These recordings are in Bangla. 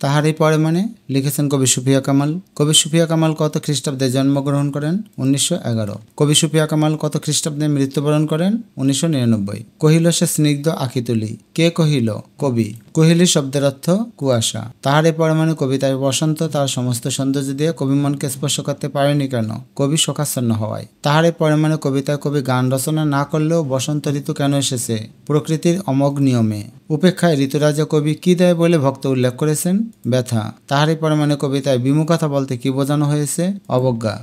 তাহারই পরে মানে লিখেছেন কবি সুফিয়া কামাল। কবি সুফিয়া কামাল কত খ্রিস্টাব্দে জন্মগ্রহণ করেন? 1911। কবি সুফিয়া কামাল কত খ্রিস্টাব্দে মৃত্যুবরণ করেন? 1999। কহিল সে স্নিগ্ধ আঁখি তুলি, কে কহিল? কবি। কহিলি শব্দের অর্থ কুয়াশা। তাহারই পরে মানে কবিতায় বসন্ত তার সমস্ত সৌন্দর্য দিয়ে কবি মনকে স্পর্শ করতে পারেনি কেন? কবি শোকাচ্ছন্ন হওয়ায়। তাহারই পরে মানে কবিতায় কবি গান রচনা না করলেও বসন্ত ঋতু কেন এসেছে? প্রকৃতির অমোঘ নিয়মে। উপেক্ষায় ঋতুরাজা কবি কি দেয় বলে ভক্ত উল্লেখ করেছেন? ব্যথা। তাহারই পরে মানে কবিতায় বিমুখতা বলতে কি বোঝানো হয়েছে? অবজ্ঞা।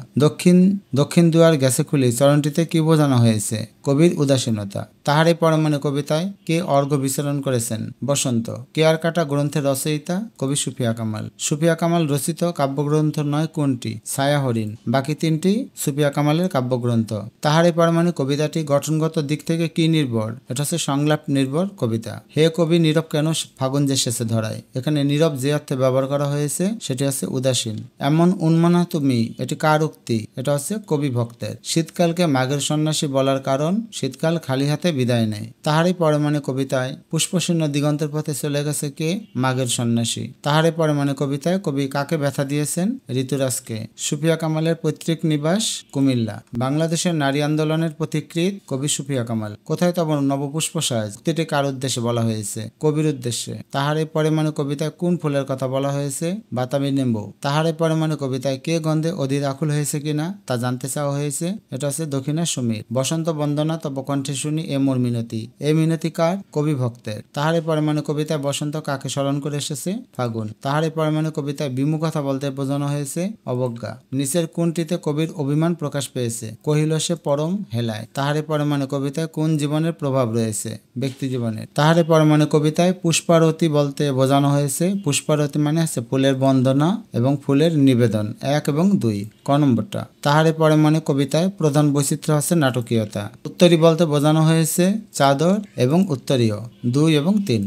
দক্ষিণ দুয়ার গেছে খুলি চরণটিতে কি বোঝানো হয়েছে? কবির উদাসীনতা। তাহারই পরে মানে কবিতায় কে অর্ঘ্য বিচরণ করেছেন? বসন্ত। কেয়ার কাটা গ্রন্থের রচয়িতা? কবি সুফিয়া কামাল। সুফিয়া কামাল রচিত কাব্যগ্রন্থ নয় কোনটি? ছায়া হরিণ। বাকি তিনটি সুফিয়া কামালের কাব্যগ্রন্থ। তাহারই পরে মানে কবিতাটি গঠনগত দিক থেকে কি নির্ভর? এটা হচ্ছে সংলাপ নির্ভর কবিতা। হে কবি নীরব কেন ফাগুন যে শেষে ধরায়। এখানে নীরব যে অর্থে ব্যবহার করা হয়েছে সেটি হচ্ছে উদাসীন। এমন উন্মানা তুমি, এটি কার উক্তি? এটা হচ্ছে কবি ভক্তের। শীতকালকে মাঘের সন্ন্যাসী বলার কারণ শীতকাল খালি হাতে বিদায় নেয়। তাহারই পরে মানে কবিতায় পুষ্পশূন্য দিগন্তের পথে চলে গেছে কে? মাঘের সন্ন্যাসী। তাহারই পরে মানে কবিতায় কবি কাকে ব্যথা দিয়েছেন? ঋতুরাজকে। সুফিয়া কামালের পৈতৃক নিবাস কুমিল্লা। বাংলাদেশের নারী আন্দোলনের পথিকৃৎ কবি সুফিয়া কামাল। কোথায় তব নবপুষ্প সাজ, উক্তিটি কার উদ্দেশ্যে বলা হয়েছে? কবির উদ্দেশ্যে। তাহারই পরে মানে কবিতায় কোন ফুলের কথা বলা হয়েছে? বাতাবি নেম্বু। তাহারই পরে মানে কবিতায় কে গন্ধে অধীর আকুল হয়েছে কিনা তা জানতে চাওয়া হয়েছে? এটা হচ্ছে দক্ষিণা সমীর। বসন্ত বন্দনা তব কণ্ঠে শুনি এ মোর মিনতি। এই মিনতি কার? কবি ভক্তের। তাহারই পরে মানে কবিতায় বসন্ত কাকে স্মরণ করে এসেছে? ফাগুন। তাহারই পরে মানে কবিতায় বিমুখতা বলতে বোঝানো হয়েছে? অবজ্ঞা। নিচের কোনটিতে কবির অভিমান প্রকাশ পেয়েছে? কহিল সে পরম হেলায়। তাহারই পরে মানে কবিতায় কোন জীবনের প্রভাব রয়েছে? ব্যক্তি জীবনের। তাহারই পরে মানে কবিতায় পুষ্পারতি বলতে বোঝানো হয়েছে? পুষ্পারতি মানে হচ্ছে ফুলের বন্দনা এবং ফুলের নিবেদন, 1 এবং 2। ক নম্বরটা। তাহারই পরে মানে কবিতায় প্রধান বৈচিত্র্য হচ্ছে নাটকীয়তা। উত্তরী বলতে বোঝানো হয়েছে চাদর এবং উত্তরীয়, 2 এবং 3।